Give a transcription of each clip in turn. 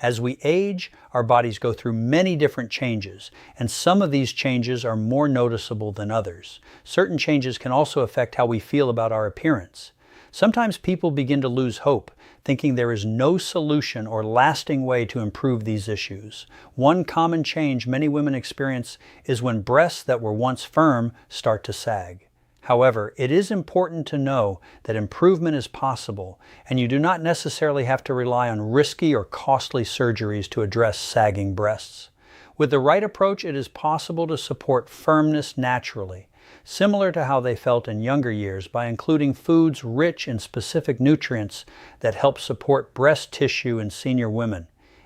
As we age, our bodies go through many different changes, and some of these changes are more noticeable than others. Certain changes can also affect how we feel about our appearance. Sometimes people begin to lose hope, thinking there is no solution or lasting way to improve these issues. One common change many women experience is when breasts that were once firm start to sag. However, it is important to know that improvement is possible, and you do not necessarily have to rely on risky or costly surgeries to address sagging breasts. With the right approach, it is possible to support firmness naturally, similar to how they felt in younger years, by including foods rich in specific nutrients that help support breast tissue in senior women.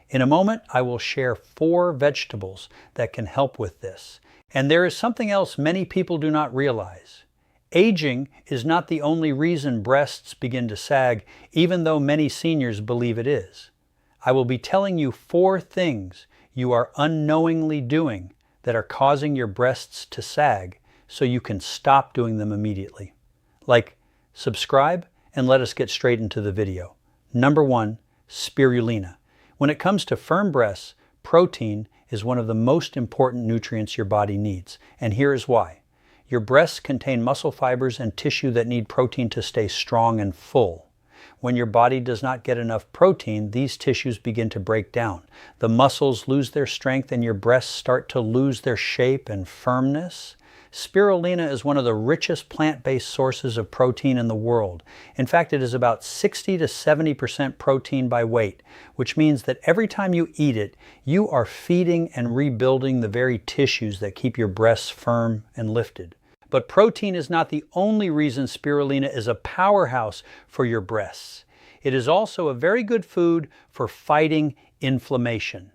In a moment, I will share 4 vegetables that can help with this. And there is something else many people do not realize. Aging is not the only reason breasts begin to sag, even though many seniors believe it is. I will be telling you 4 things you are unknowingly doing that are causing your breasts to sag, so you can stop doing them immediately. Like, subscribe and let us get straight into the video. Number 1, spirulina. When it comes to firm breasts, protein is one of the most important nutrients your body needs, and here is why. Your breasts contain muscle fibers and tissue that need protein to stay strong and full. When your body does not get enough protein, these tissues begin to break down. The muscles lose their strength and your breasts start to lose their shape and firmness. Spirulina is one of the richest plant-based sources of protein in the world. In fact, it is about 60 to 70% protein by weight, which means that every time you eat it, you are feeding and rebuilding the very tissues that keep your breasts firm and lifted. But protein is not the only reason spirulina is a powerhouse for your breasts. It is also a very good food for fighting inflammation.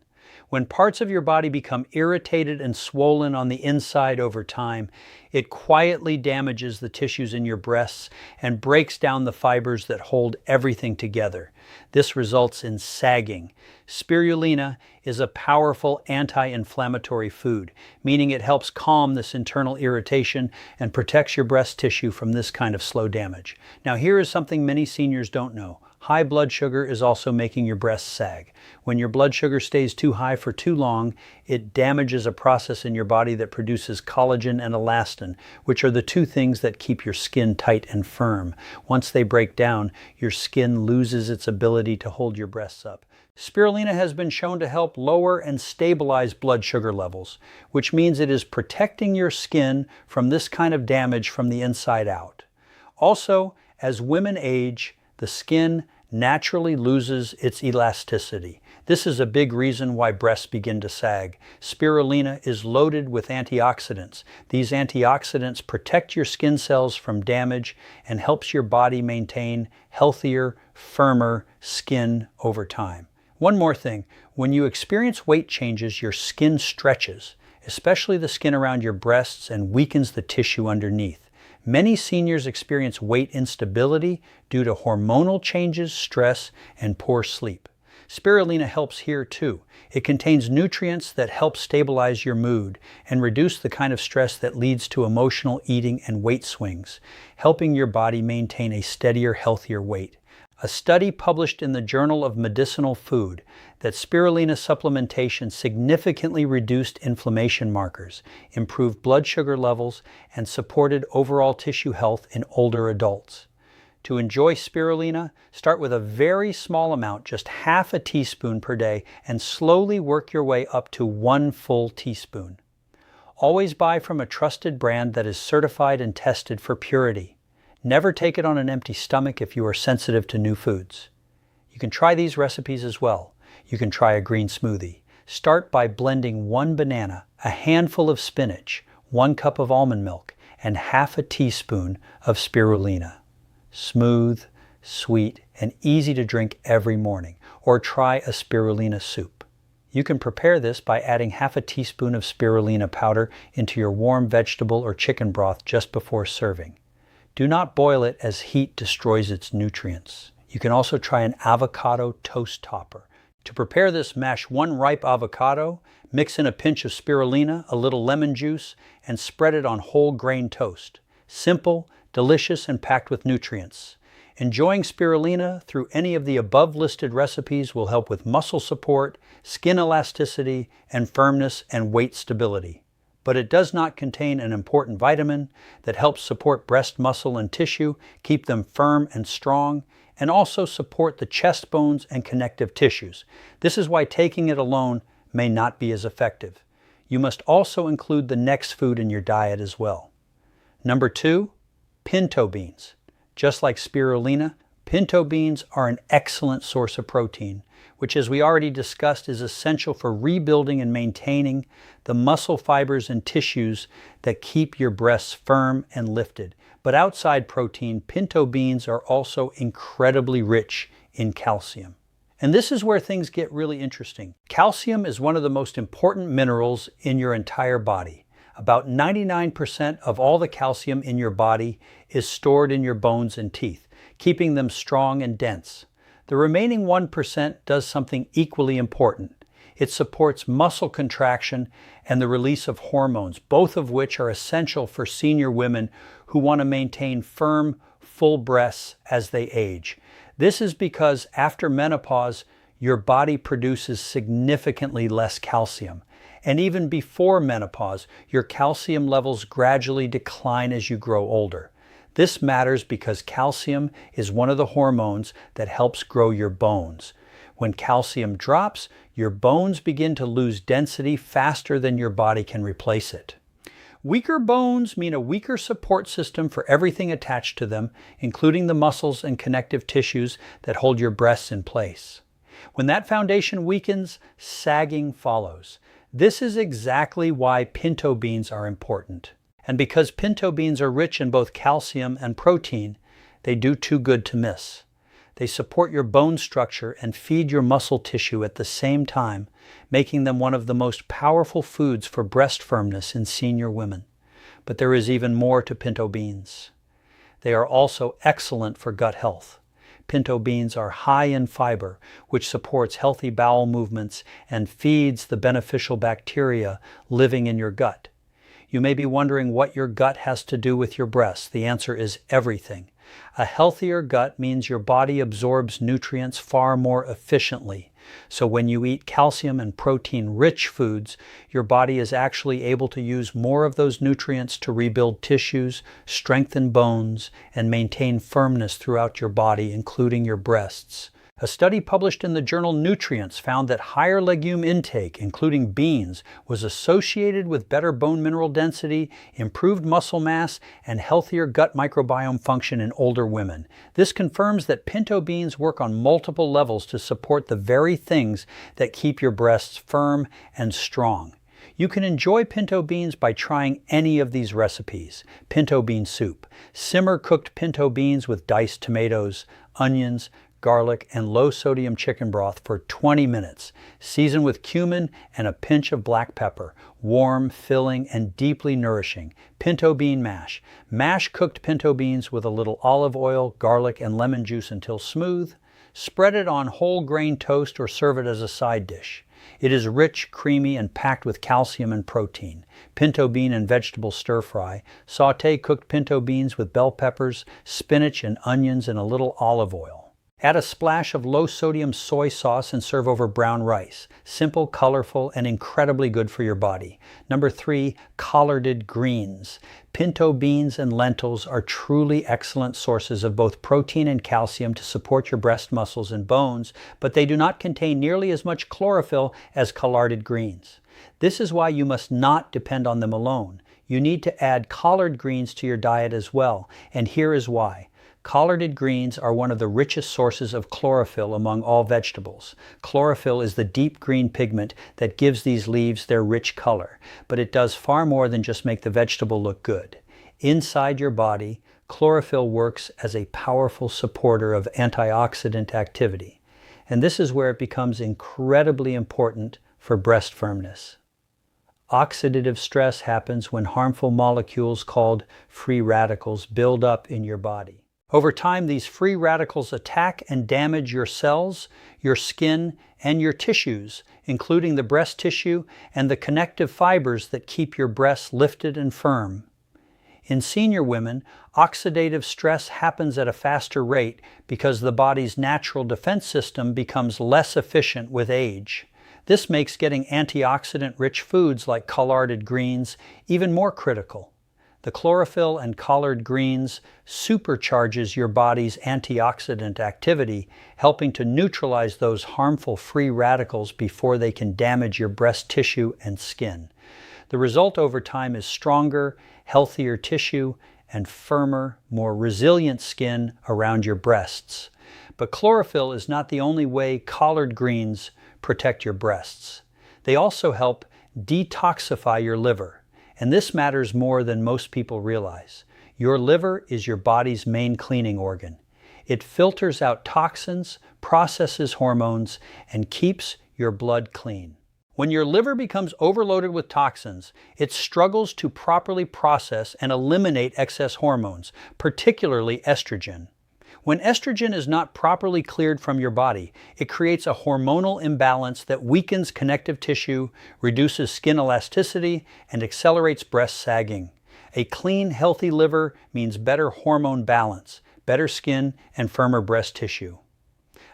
When parts of your body become irritated and swollen on the inside over time, it quietly damages the tissues in your breasts and breaks down the fibers that hold everything together. This results in sagging. Spirulina is a powerful anti-inflammatory food, meaning it helps calm this internal irritation and protects your breast tissue from this kind of slow damage. Now, here is something many seniors don't know. High blood sugar is also making your breasts sag. When your blood sugar stays too high for too long, it damages a process in your body that produces collagen and elastin, which are the 2 things that keep your skin tight and firm. Once they break down, your skin loses its ability to hold your breasts up. Spirulina has been shown to help lower and stabilize blood sugar levels, which means it is protecting your skin from this kind of damage from the inside out. Also, as women age, the skin naturally loses its elasticity. This is a big reason why breasts begin to sag. Spirulina is loaded with antioxidants. These antioxidants protect your skin cells from damage and helps your body maintain healthier, firmer skin over time. One more thing, when you experience weight changes, your skin stretches, especially the skin around your breasts, and weakens the tissue underneath. Many seniors experience weight instability due to hormonal changes, stress, and poor sleep. Spirulina helps here too. It contains nutrients that help stabilize your mood and reduce the kind of stress that leads to emotional eating and weight swings, helping your body maintain a steadier, healthier weight. A study published in the Journal of Medicinal Food that spirulina supplementation significantly reduced inflammation markers, improved blood sugar levels, and supported overall tissue health in older adults. To enjoy spirulina, start with a very small amount, just half a teaspoon per day, and slowly work your way up to 1 full teaspoon. Always buy from a trusted brand that is certified and tested for purity. Never take it on an empty stomach if you are sensitive to new foods. You can try these recipes as well. You can try a green smoothie. Start by blending 1 banana, a handful of spinach, 1 cup of almond milk, and half a teaspoon of spirulina. Smooth, sweet, and easy to drink every morning. Or try a spirulina soup. You can prepare this by adding half a teaspoon of spirulina powder into your warm vegetable or chicken broth just before serving. Do not boil it, as heat destroys its nutrients. You can also try an avocado toast topper. To prepare this, mash 1 ripe avocado, mix in a pinch of spirulina, a little lemon juice, and spread it on whole grain toast. Simple, delicious, and packed with nutrients. Enjoying spirulina through any of the above listed recipes will help with muscle support, skin elasticity, and firmness and weight stability. But it does not contain an important vitamin that helps support breast muscle and tissue, keep them firm and strong, and also support the chest bones and connective tissues. This is why taking it alone may not be as effective. You must also include the next food in your diet as well. Number 2, pinto beans. Just like spirulina, pinto beans are an excellent source of protein, which, as we already discussed, is essential for rebuilding and maintaining the muscle fibers and tissues that keep your breasts firm and lifted. But outside protein, pinto beans are also incredibly rich in calcium. And this is where things get really interesting. Calcium is one of the most important minerals in your entire body. About 99% of all the calcium in your body is stored in your bones and teeth, keeping them strong and dense. The remaining 1% does something equally important. It supports muscle contraction and the release of hormones, both of which are essential for senior women who want to maintain firm, full breasts as they age. This is because after menopause, your body produces significantly less calcium. And even before menopause, your calcium levels gradually decline as you grow older. This matters because calcium is one of the hormones that helps grow your bones. When calcium drops, your bones begin to lose density faster than your body can replace it. Weaker bones mean a weaker support system for everything attached to them, including the muscles and connective tissues that hold your breasts in place. When that foundation weakens, sagging follows. This is exactly why pinto beans are important. And because pinto beans are rich in both calcium and protein, they do too good to miss. They support your bone structure and feed your muscle tissue at the same time, making them one of the most powerful foods for breast firmness in senior women. But there is even more to pinto beans. They are also excellent for gut health. Pinto beans are high in fiber, which supports healthy bowel movements and feeds the beneficial bacteria living in your gut. You may be wondering what your gut has to do with your breasts. The answer is everything. A healthier gut means your body absorbs nutrients far more efficiently. So when you eat calcium and protein-rich foods, your body is actually able to use more of those nutrients to rebuild tissues, strengthen bones, and maintain firmness throughout your body, including your breasts. A study published in the journal Nutrients found that higher legume intake, including beans, was associated with better bone mineral density, improved muscle mass, and healthier gut microbiome function in older women. This confirms that pinto beans work on multiple levels to support the very things that keep your breasts firm and strong. You can enjoy pinto beans by trying any of these recipes. Pinto bean soup. Simmer cooked pinto beans with diced tomatoes, onions, garlic, and low-sodium chicken broth for 20 minutes. Season with cumin and a pinch of black pepper. Warm, filling, and deeply nourishing. Pinto bean mash. Mash cooked pinto beans with a little olive oil, garlic, and lemon juice until smooth. Spread it on whole grain toast or serve it as a side dish. It is rich, creamy, and packed with calcium and protein. Pinto bean and vegetable stir fry. Sauté cooked pinto beans with bell peppers, spinach, and onions in a little olive oil. Add a splash of low-sodium soy sauce and serve over brown rice. Simple, colorful, and incredibly good for your body. Number 3, collarded greens. Pinto beans and lentils are truly excellent sources of both protein and calcium to support your breast muscles and bones, but they do not contain nearly as much chlorophyll as collarded greens. This is why you must not depend on them alone. You need to add collard greens to your diet as well, and here is why. Collarded greens are one of the richest sources of chlorophyll among all vegetables. Chlorophyll is the deep green pigment that gives these leaves their rich color, but it does far more than just make the vegetable look good. Inside your body, chlorophyll works as a powerful supporter of antioxidant activity, and this is where it becomes incredibly important for breast firmness. Oxidative stress happens when harmful molecules called free radicals build up in your body. Over time, these free radicals attack and damage your cells, your skin, and your tissues, including the breast tissue and the connective fibers that keep your breasts lifted and firm. In senior women, oxidative stress happens at a faster rate because the body's natural defense system becomes less efficient with age. This makes getting antioxidant-rich foods like collard greens even more critical. The chlorophyll and collard greens supercharges your body's antioxidant activity, helping to neutralize those harmful free radicals before they can damage your breast tissue and skin. The result over time is stronger, healthier tissue and firmer, more resilient skin around your breasts. But chlorophyll is not the only way collard greens protect your breasts. They also help detoxify your liver. And this matters more than most people realize. Your liver is your body's main cleaning organ. It filters out toxins, processes hormones, and keeps your blood clean. When your liver becomes overloaded with toxins, it struggles to properly process and eliminate excess hormones, particularly estrogen. When estrogen is not properly cleared from your body, it creates a hormonal imbalance that weakens connective tissue, reduces skin elasticity, and accelerates breast sagging. A clean, healthy liver means better hormone balance, better skin, and firmer breast tissue.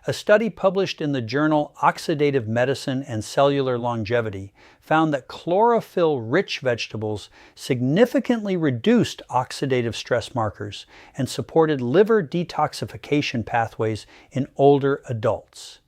A study published in the journal Oxidative Medicine and Cellular Longevity found that chlorophyll-rich vegetables significantly reduced oxidative stress markers and supported liver detoxification pathways in older adults,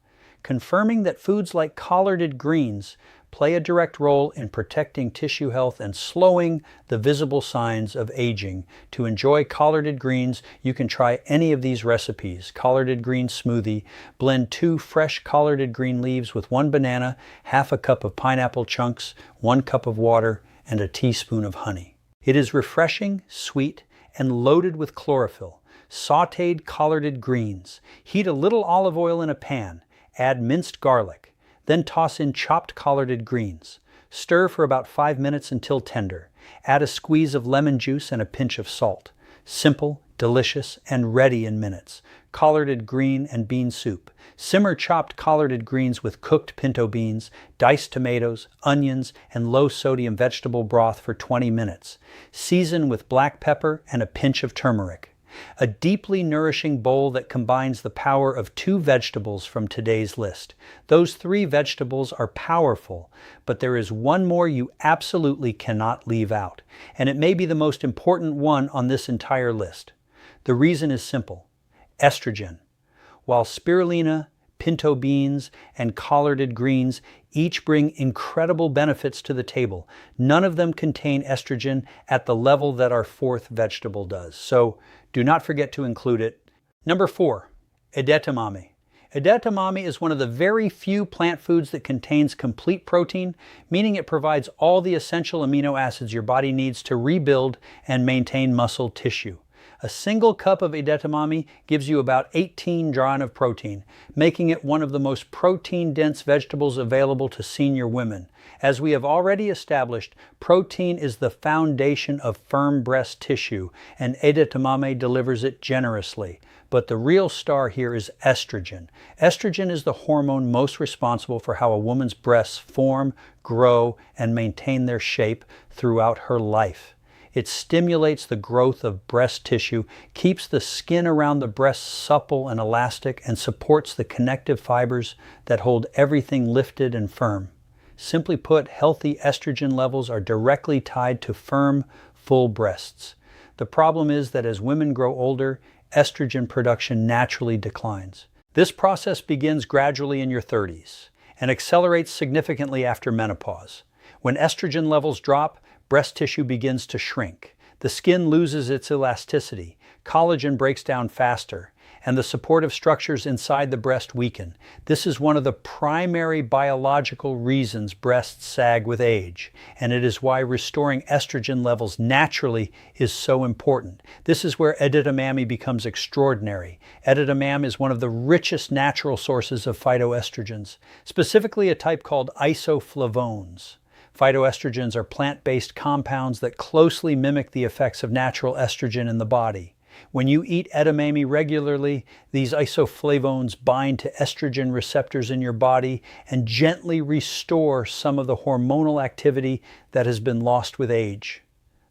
confirming that foods like collard greens play a direct role in protecting tissue health and slowing the visible signs of aging. To enjoy collard greens, you can try any of these recipes. Collard green smoothie. Blend 2 fresh collard green leaves with 1 banana, half a cup of pineapple chunks, 1 cup of water, and a teaspoon of honey. It is refreshing, sweet, and loaded with chlorophyll. Sautéed collard greens. Heat a little olive oil in a pan. Add minced garlic. Then toss in chopped collard greens. Stir for about 5 minutes until tender. Add a squeeze of lemon juice and a pinch of salt. Simple, delicious, and ready in minutes. Collard green and bean soup. Simmer chopped collard greens with cooked pinto beans, diced tomatoes, onions, and low-sodium vegetable broth for 20 minutes. Season with black pepper and a pinch of turmeric. A deeply nourishing bowl that combines the power of 2 vegetables from today's list. Those 3 vegetables are powerful, but there is one more you absolutely cannot leave out, and it may be the most important one on this entire list. The reason is simple: estrogen. While spirulina, pinto beans, and collard greens each bring incredible benefits to the table, none of them contain estrogen at the level that our 4th vegetable does. So do not forget to include it. Number 4, edamame. Edamame is one of the very few plant foods that contains complete protein, meaning it provides all the essential amino acids your body needs to rebuild and maintain muscle tissue. A single cup of edamame gives you about 18 grams of protein, making it one of the most protein-dense vegetables available to senior women. As we have already established, protein is the foundation of firm breast tissue, and edamame delivers it generously. But the real star here is estrogen. Estrogen is the hormone most responsible for how a woman's breasts form, grow, and maintain their shape throughout her life. It stimulates the growth of breast tissue, keeps the skin around the breast supple and elastic, and supports the connective fibers that hold everything lifted and firm. Simply put, healthy estrogen levels are directly tied to firm, full breasts. The problem is that as women grow older, estrogen production naturally declines. This process begins gradually in your 30s and accelerates significantly after menopause. When estrogen levels drop, breast tissue begins to shrink. The skin loses its elasticity, collagen breaks down faster, and the supportive structures inside the breast weaken. This is one of the primary biological reasons breasts sag with age, and it is why restoring estrogen levels naturally is so important. This is where edamame becomes extraordinary. Edamame is one of the richest natural sources of phytoestrogens, specifically a type called isoflavones. Phytoestrogens are plant-based compounds that closely mimic the effects of natural estrogen in the body. When you eat edamame regularly, these isoflavones bind to estrogen receptors in your body and gently restore some of the hormonal activity that has been lost with age.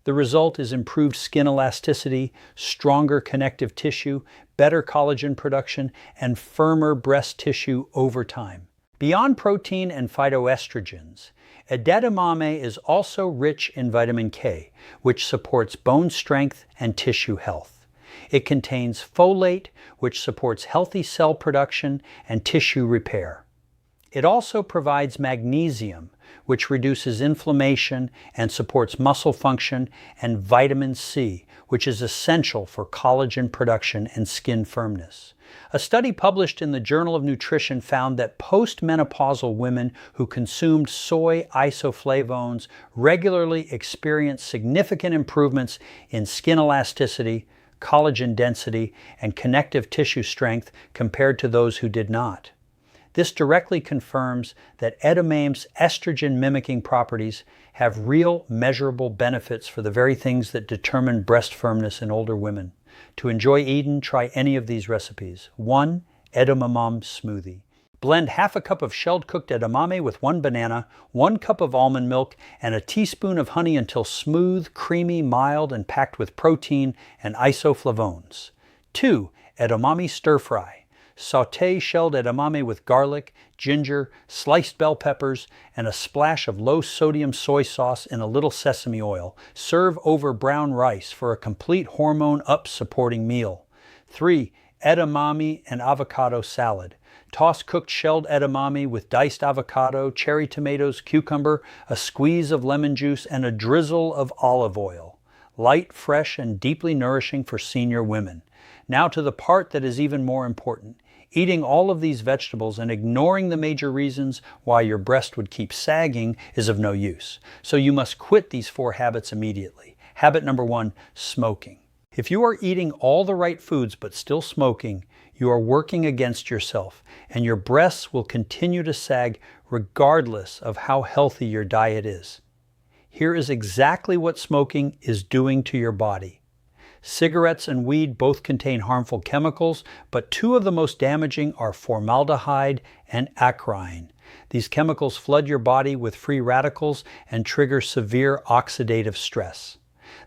The result is improved skin elasticity, stronger connective tissue, better collagen production, and firmer breast tissue over time. Beyond protein and phytoestrogens, edamame is also rich in vitamin K, which supports bone strength and tissue health. It contains folate, which supports healthy cell production and tissue repair. It also provides magnesium, which reduces inflammation and supports muscle function, and vitamin C, which is essential for collagen production and skin firmness. A study published in the Journal of Nutrition found that postmenopausal women who consumed soy isoflavones regularly experienced significant improvements in skin elasticity, collagen density, and connective tissue strength compared to those who did not. This directly confirms that edamame's estrogen-mimicking properties have real, measurable benefits for the very things that determine breast firmness in older women. To enjoy eating, try any of these recipes. 1. Edamame smoothie. Blend half a cup of shelled cooked edamame with 1 banana, 1 cup of almond milk, and a teaspoon of honey until smooth, creamy, mild, and packed with protein and isoflavones. 2. Edamame stir fry. Sauté shelled edamame with garlic, ginger, sliced bell peppers, and a splash of low-sodium soy sauce in a little sesame oil. Serve over brown rice for a complete hormone-up supporting meal. 3. Edamame and avocado salad. Toss cooked shelled edamame with diced avocado, cherry tomatoes, cucumber, a squeeze of lemon juice, and a drizzle of olive oil. Light, fresh, and deeply nourishing for senior women. Now to the part that is even more important. Eating all of these vegetables and ignoring the major reasons why your breast would keep sagging is of no use. So you must quit these 4 habits immediately. Habit number 1, smoking. If you are eating all the right foods but still smoking, you are working against yourself, and your breasts will continue to sag regardless of how healthy your diet is. Here is exactly what smoking is doing to your body. Cigarettes and weed both contain harmful chemicals, but 2 of the most damaging are formaldehyde and acrine. These chemicals flood your body with free radicals and trigger severe oxidative stress.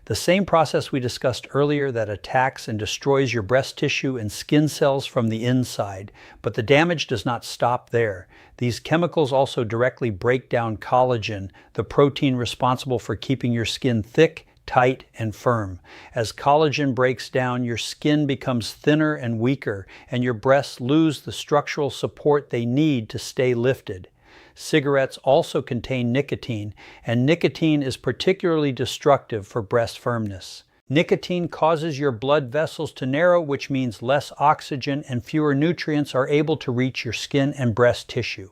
The same process we discussed earlier that attacks and destroys your breast tissue and skin cells from the inside, but the damage does not stop there. These chemicals also directly break down collagen, the protein responsible for keeping your skin thick, tight, and firm. As collagen breaks down, your skin becomes thinner and weaker, and your breasts lose the structural support they need to stay lifted. Cigarettes also contain nicotine, and nicotine is particularly destructive for breast firmness. Nicotine causes your blood vessels to narrow, which means less oxygen and fewer nutrients are able to reach your skin and breast tissue.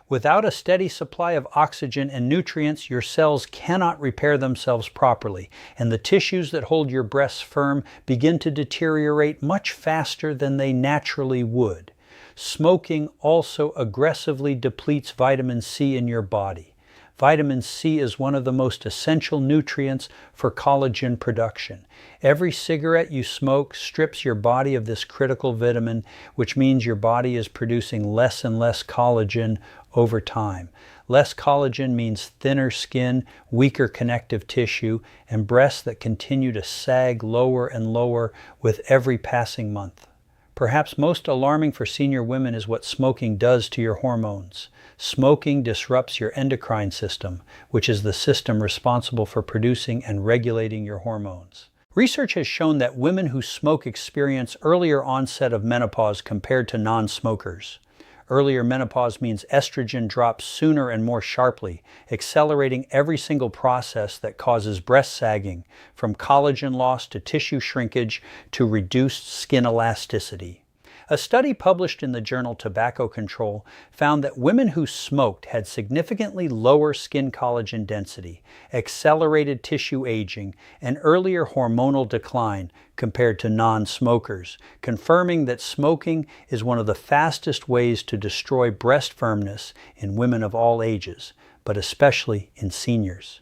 Without a steady supply of oxygen and nutrients, your cells cannot repair themselves properly, and the tissues that hold your breasts firm begin to deteriorate much faster than they naturally would. Smoking also aggressively depletes vitamin C in your body. Vitamin C is one of the most essential nutrients for collagen production. Every cigarette you smoke strips your body of this critical vitamin, which means your body is producing less and less collagen over time. Less collagen means thinner skin, weaker connective tissue, and breasts that continue to sag lower and lower with every passing month. Perhaps most alarming for senior women is what smoking does to your hormones. Smoking disrupts your endocrine system, which is the system responsible for producing and regulating your hormones. Research has shown that women who smoke experience earlier onset of menopause compared to non-smokers. Earlier menopause means estrogen drops sooner and more sharply, accelerating every single process that causes breast sagging, from collagen loss to tissue shrinkage to reduced skin elasticity. A study published in the journal Tobacco Control found that women who smoked had significantly lower skin collagen density, accelerated tissue aging, and earlier hormonal decline compared to non-smokers, confirming that smoking is one of the fastest ways to destroy breast firmness in women of all ages, but especially in seniors.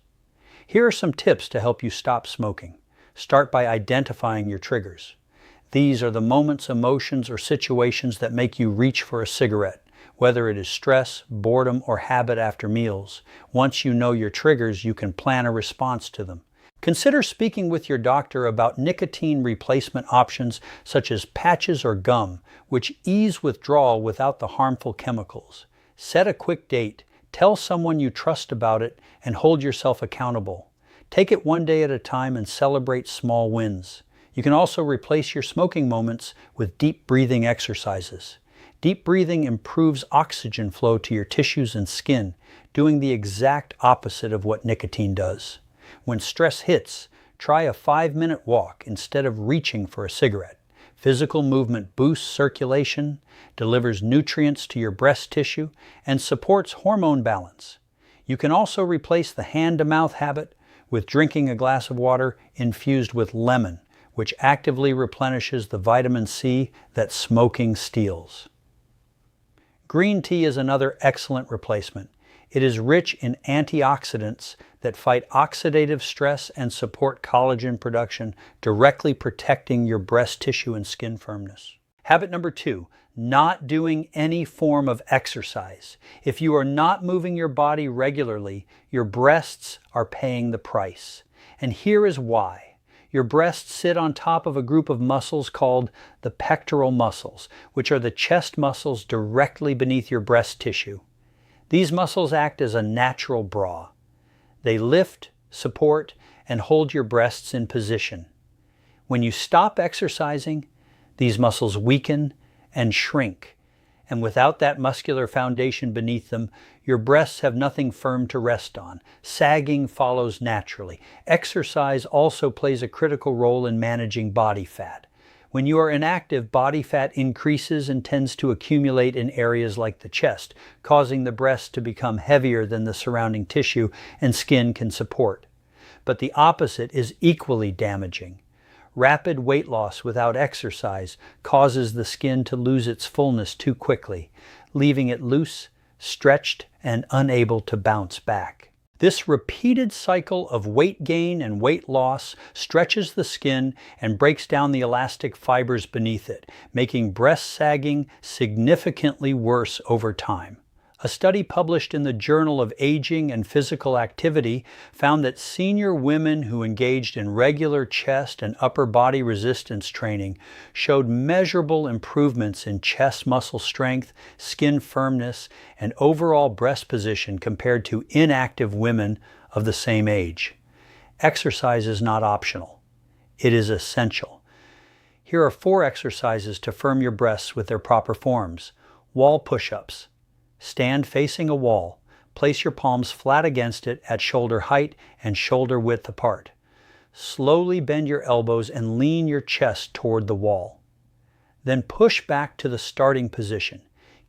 Here are some tips to help you stop smoking. Start by identifying your triggers. These are the moments, emotions, or situations that make you reach for a cigarette, whether it is stress, boredom, or habit after meals. Once you know your triggers, you can plan a response to them. Consider speaking with your doctor about nicotine replacement options such as patches or gum, which ease withdrawal without the harmful chemicals. Set a quick date, tell someone you trust about it, and hold yourself accountable. Take it one day at a time and celebrate small wins. You can also replace your smoking moments with deep breathing exercises. Deep breathing improves oxygen flow to your tissues and skin, doing the exact opposite of what nicotine does. When stress hits, try a 5-minute walk instead of reaching for a cigarette. Physical movement boosts circulation, delivers nutrients to your breast tissue, and supports hormone balance. You can also replace the hand-to-mouth habit with drinking a glass of water infused with lemon, which actively replenishes the vitamin C that smoking steals. Green tea is another excellent replacement. It is rich in antioxidants that fight oxidative stress and support collagen production, directly protecting your breast tissue and skin firmness. Habit number 2, not doing any form of exercise. If you are not moving your body regularly, your breasts are paying the price. And here is why. Your breasts sit on top of a group of muscles called the pectoral muscles, which are the chest muscles directly beneath your breast tissue. These muscles act as a natural bra. They lift, support, and hold your breasts in position. When you stop exercising, these muscles weaken and shrink, and without that muscular foundation beneath them, your breasts have nothing firm to rest on. Sagging follows naturally. Exercise also plays a critical role in managing body fat. When you are inactive, body fat increases and tends to accumulate in areas like the chest, causing the breast to become heavier than the surrounding tissue and skin can support. But the opposite is equally damaging. Rapid weight loss without exercise causes the skin to lose its fullness too quickly, leaving it loose, stretched, and unable to bounce back. This repeated cycle of weight gain and weight loss stretches the skin and breaks down the elastic fibers beneath it, making breast sagging significantly worse over time. A study published in the Journal of Aging and Physical Activity found that senior women who engaged in regular chest and upper body resistance training showed measurable improvements in chest muscle strength, skin firmness, and overall breast position compared to inactive women of the same age. Exercise is not optional. It is essential. Here are 4 exercises to firm your breasts with their proper forms. Wall push-ups. Stand facing a wall. Place your palms flat against it at shoulder height and shoulder width apart. Slowly bend your elbows and lean your chest toward the wall. Then push back to the starting position.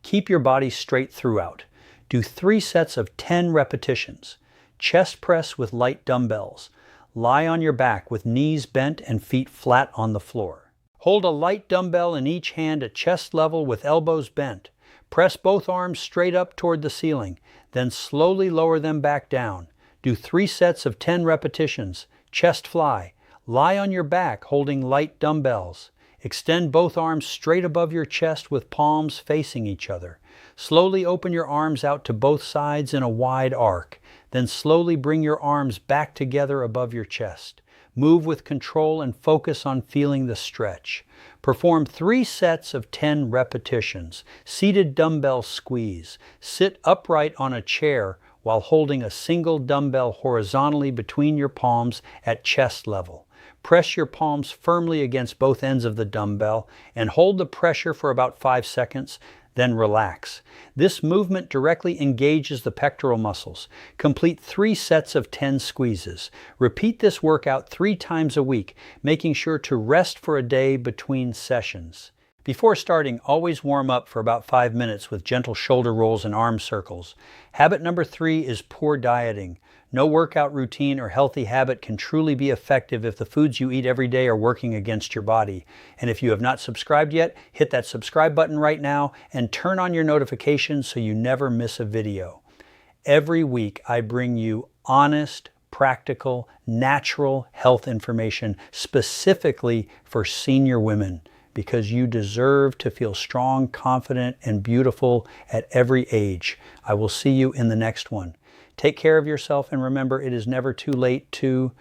Keep your body straight throughout. Do 3 sets of 10 repetitions. Chest press with light dumbbells. Lie on your back with knees bent and feet flat on the floor. Hold a light dumbbell in each hand at chest level with elbows bent. Press both arms straight up toward the ceiling, then slowly lower them back down. Do 3 sets of 10 repetitions. Chest fly. Lie on your back holding light dumbbells. Extend both arms straight above your chest with palms facing each other. Slowly open your arms out to both sides in a wide arc. Then slowly bring your arms back together above your chest. Move with control and focus on feeling the stretch. Perform 3 sets of 10 repetitions. Seated dumbbell squeeze. Sit upright on a chair while holding a single dumbbell horizontally between your palms at chest level. Press your palms firmly against both ends of the dumbbell and hold the pressure for about 5 seconds, then relax. This movement directly engages the pectoral muscles. Complete 3 sets of 10 squeezes. Repeat this workout 3 times a week, making sure to rest for a day between sessions. Before starting, always warm up for about 5 minutes with gentle shoulder rolls and arm circles. Habit number 3 is poor dieting. No workout routine or healthy habit can truly be effective if the foods you eat every day are working against your body. And if you have not subscribed yet, hit that subscribe button right now and turn on your notifications so you never miss a video. Every week I bring you honest, practical, natural health information specifically for senior women, because you deserve to feel strong, confident, and beautiful at every age. I will see you in the next one. Take care of yourself and remember, it is never too late to